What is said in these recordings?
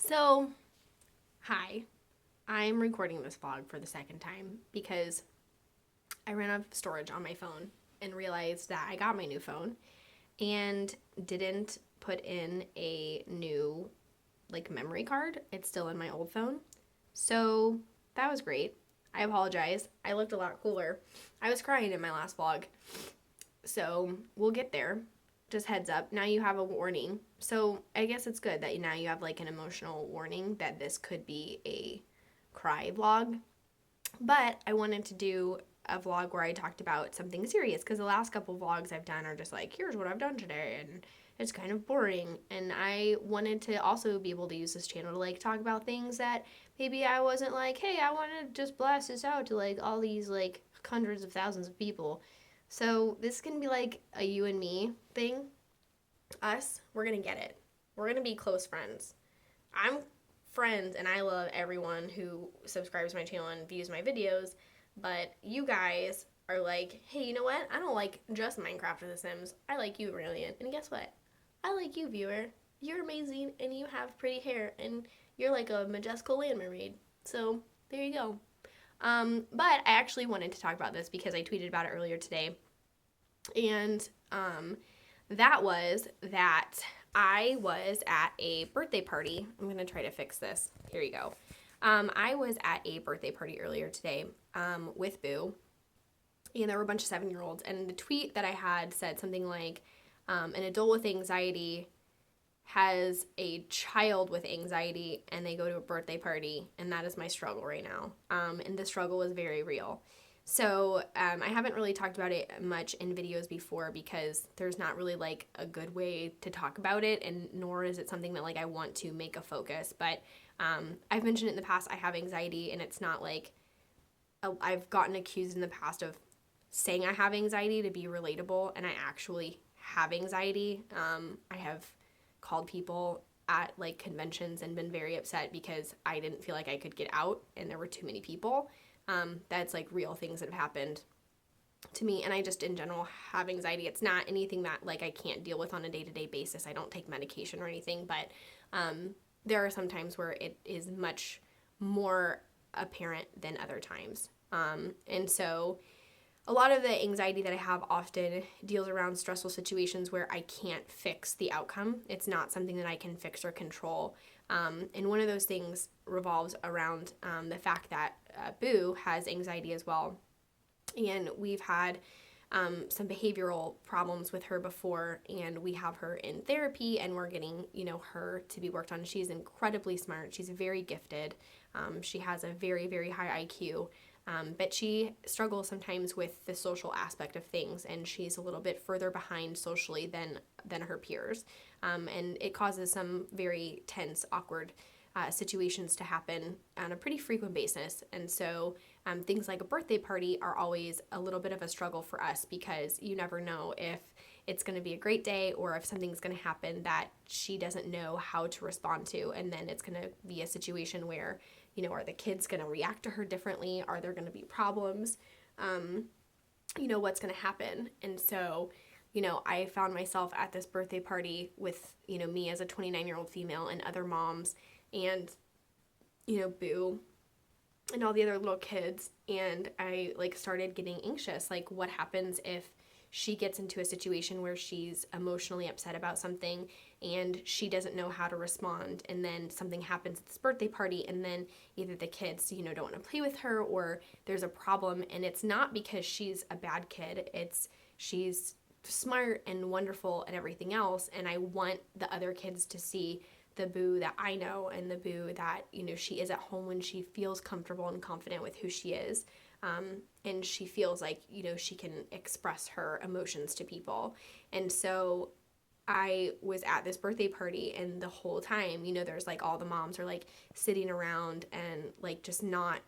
So, hi. I'm recording this vlog for the second time because I ran out of storage on my phone and realized that I got my new phone and didn't put in a new memory card. It's still in my old phone. So, that was great. I apologize. I looked a lot cooler. I was crying in my last vlog. So, we'll get there. Just heads up, now you have a warning. So I guess it's good that now you have an emotional warning that this could be a cry vlog. But I wanted to do a vlog where I talked about something serious because the last couple vlogs I've done are just here's what I've done today, and it's kind of boring. And I wanted to also be able to use this channel to talk about things that maybe I wasn't hey, I want to just blast this out to all these hundreds of thousands of people. So this can be a you and me thing. Us, we're gonna get it. We're gonna be close friends. I'm friends and I love everyone who subscribes to my channel and views my videos, but you guys are hey, you know what? I don't like just Minecraft or The Sims. I like you, Brilliant. And guess what? I like you, viewer. You're amazing and you have pretty hair and you're like a majestical land mermaid. So there you go. But I actually wanted to talk about this because I tweeted about it earlier today. And that was that I was at a birthday party. I'm going to try to fix this. Here you go. I was at a birthday party earlier today with Boo. And there were a bunch of 7-year-olds. And the tweet that I had said something an adult with anxiety has a child with anxiety and they go to a birthday party. And that is my struggle right now. And the struggle is very real. So I haven't really talked about it much in videos before because there's not really a good way to talk about it, and nor is it something that I want to make a focus. But I've mentioned it in the past, I have anxiety, and it's not I've gotten accused in the past of saying I have anxiety to be relatable, and I actually have anxiety. I have called people at conventions and been very upset because I didn't feel like I could get out and there were too many people. That's real things that have happened to me, and I just in general have anxiety. It's not anything that I can't deal with on a day-to-day basis. I don't take medication or anything, but there are some times where it is much more apparent than other times. And so a lot of the anxiety that I have often deals around stressful situations where I can't fix the outcome. It's not something that I can fix or control. And one of those things revolves around the fact that Boo has anxiety as well. And we've had some behavioral problems with her before, and we have her in therapy, and we're getting, her to be worked on. She's incredibly smart. She's very gifted. She has a very, very high IQ. But she struggles sometimes with the social aspect of things, and she's a little bit further behind socially than her peers. And it causes some very tense, awkward situations to happen on a pretty frequent basis. And so things like a birthday party are always a little bit of a struggle for us because you never know if it's going to be a great day or if something's going to happen that she doesn't know how to respond to. And then it's going to be a situation where, are the kids going to react to her differently? Are there going to be problems? What's going to happen? And so, I found myself at this birthday party with, me as a 29-year-old female and other moms and, Boo and all the other little kids. And I started getting anxious. What happens if she gets into a situation where she's emotionally upset about something and she doesn't know how to respond, and then something happens at this birthday party, and then either the kids, don't want to play with her, or there's a problem, and it's not because she's a bad kid, it's she's smart and wonderful and everything else, and I want the other kids to see the Boo that I know and the Boo that, she is at home when she feels comfortable and confident with who she is. And she feels she can express her emotions to people. And so I was at this birthday party, and the whole time, there's all the moms are sitting around and just not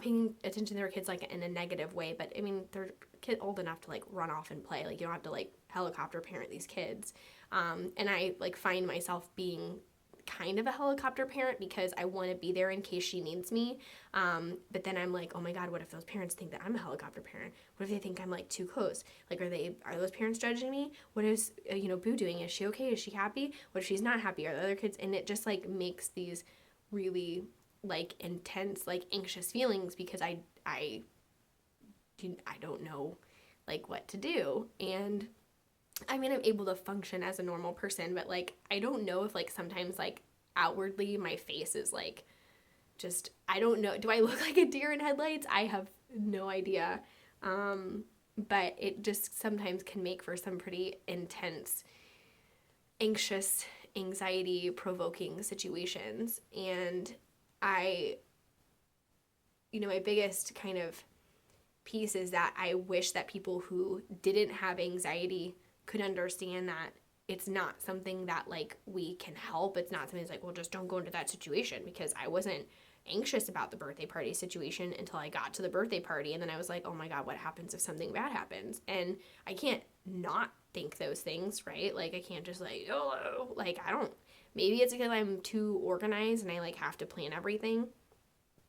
paying attention to their kids in a negative way, but I mean they're old enough to run off and play. You don't have to helicopter parent these kids. And I find myself being kind of a helicopter parent because I want to be there in case she needs me. But then I'm like, oh my God, what if those parents think that I'm a helicopter parent? What if they think I'm like too close? Like, are those parents judging me? What is, Boo doing? Is she okay? Is she happy? What if she's not happy? Are the other kids? And it just like makes these really like intense, like anxious feelings because I don't know like what to do. And I mean, I'm able to function as a normal person, but like, I don't know if like sometimes like outwardly my face is like, just, I don't know. Do I look like a deer in headlights? I have no idea. But it just sometimes can make for some pretty intense, anxious, anxiety provoking situations. And my biggest kind of piece is that I wish that people who didn't have anxiety could understand that it's not something that like we can help. It's not something that's like, well, just don't go into that situation, because I wasn't anxious about the birthday party situation until I got to the birthday party. And then I was like, oh my God, what happens if something bad happens? And I can't not think those things, right? Like I can't just like, oh, like I don't, maybe it's because I'm too organized and I like have to plan everything.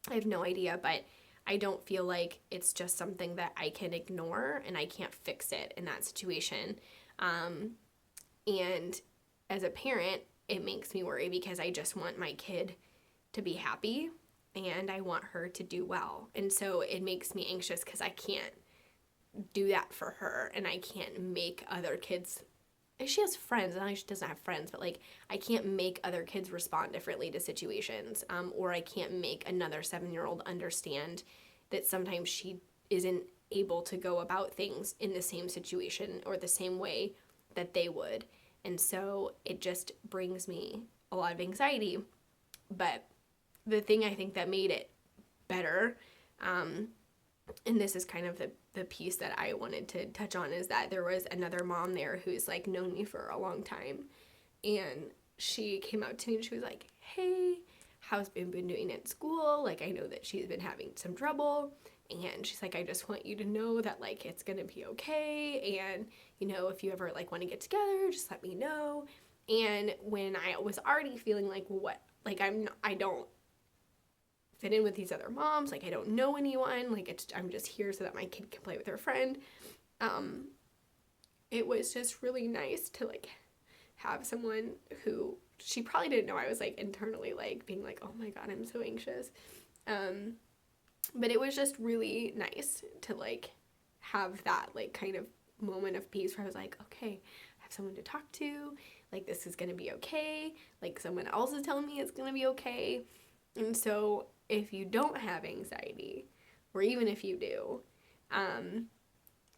I have no idea, but I don't feel like it's just something that I can ignore and I can't fix it in that situation. And as a parent, it makes me worry because I just want my kid to be happy and I want her to do well. And so it makes me anxious because I can't do that for her, and I can't make other kids. She has friends, and she doesn't have friends, but like I can't make other kids respond differently to situations, or I can't make another 7-year-old understand that sometimes she isn't able to go about things in the same situation or the same way that they would. And so it just brings me a lot of anxiety. But the thing I think that made it better, and this is kind of the piece that I wanted to touch on, is that there was another mom there who's like known me for a long time. And she came out to me and she was like, hey, how's Ben been doing at school? Like, I know that she's been having some trouble. And she's like, I just want you to know that like it's gonna be okay. And, if you ever like want to get together, just let me know. And when I was already feeling like, well, what, like I don't fit in with these other moms, like I don't know anyone, like I'm just here so that my kid can play with her friend. It was just really nice to like have someone who she probably didn't know I was like internally like being like, oh my God, I'm so anxious. But it was just really nice to like have that like kind of moment of peace where I was like, okay, I have someone to talk to, like this is gonna be okay, like someone else is telling me it's gonna be okay. And so if you don't have anxiety, or even if you do,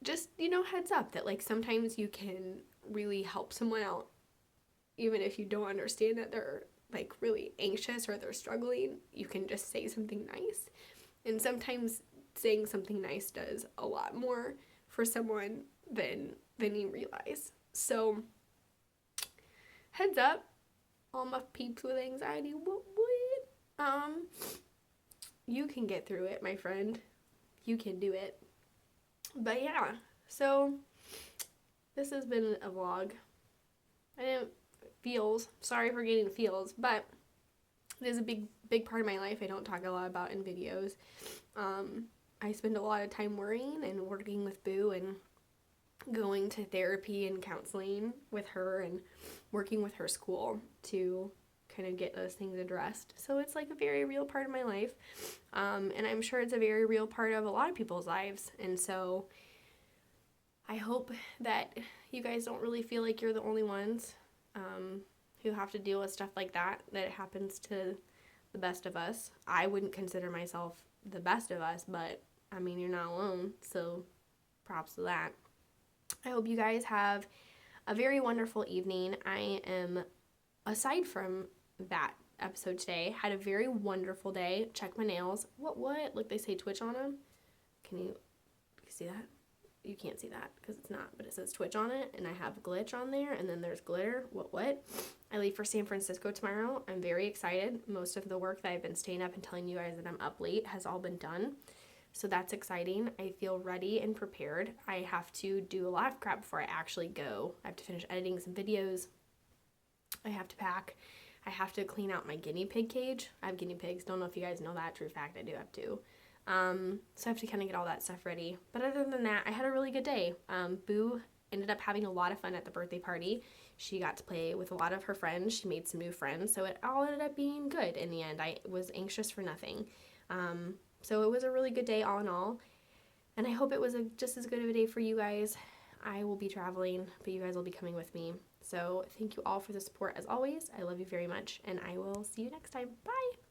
just, heads up that like sometimes you can really help someone out, even if you don't understand that they're like really anxious or they're struggling. You can just say something nice. And sometimes saying something nice does a lot more for someone than you realize. So heads up, all my peeps with anxiety, what? You can get through it, my friend. You can do it. But yeah, so this has been a vlog. I didn't feels, sorry for getting feels, but it is a big part of my life I don't talk a lot about in videos. I spend a lot of time worrying and working with Boo and going to therapy and counseling with her and working with her school to kind of get those things addressed. So it's like a very real part of my life. And I'm sure it's a very real part of a lot of people's lives. And so I hope that you guys don't really feel like you're the only ones who have to deal with stuff like that it happens to the best of us. I wouldn't consider myself the best of us, but I mean, you're not alone, so props to that. I hope you guys have a very wonderful evening. I am, aside from that episode today, had a very wonderful day. Check my nails. What? Look, they say Twitch on them. Can you see that? You can't see that because it's not, but it says Twitch on it, and I have glitch on there, and then there's glitter. What? I leave for San Francisco tomorrow. I'm very excited. Most of the work that I've been staying up and telling you guys that I'm up late has all been done, so that's exciting. I feel ready and prepared. I have to do a lot of crap before I actually go. I have to finish editing some videos. I have to pack. I have to clean out my guinea pig cage. I have guinea pigs. Don't know if you guys know that. True fact, I do have two. So I have to kind of get all that stuff ready. But other than that, I had a really good day. Boo ended up having a lot of fun at the birthday party. She got to play with a lot of her friends. She made some new friends. So it all ended up being good in the end. I was anxious for nothing. So it was a really good day all in all. And I hope it was just as good of a day for you guys. I will be traveling, but you guys will be coming with me. So thank you all for the support as always. I love you very much, and I will see you next time. Bye!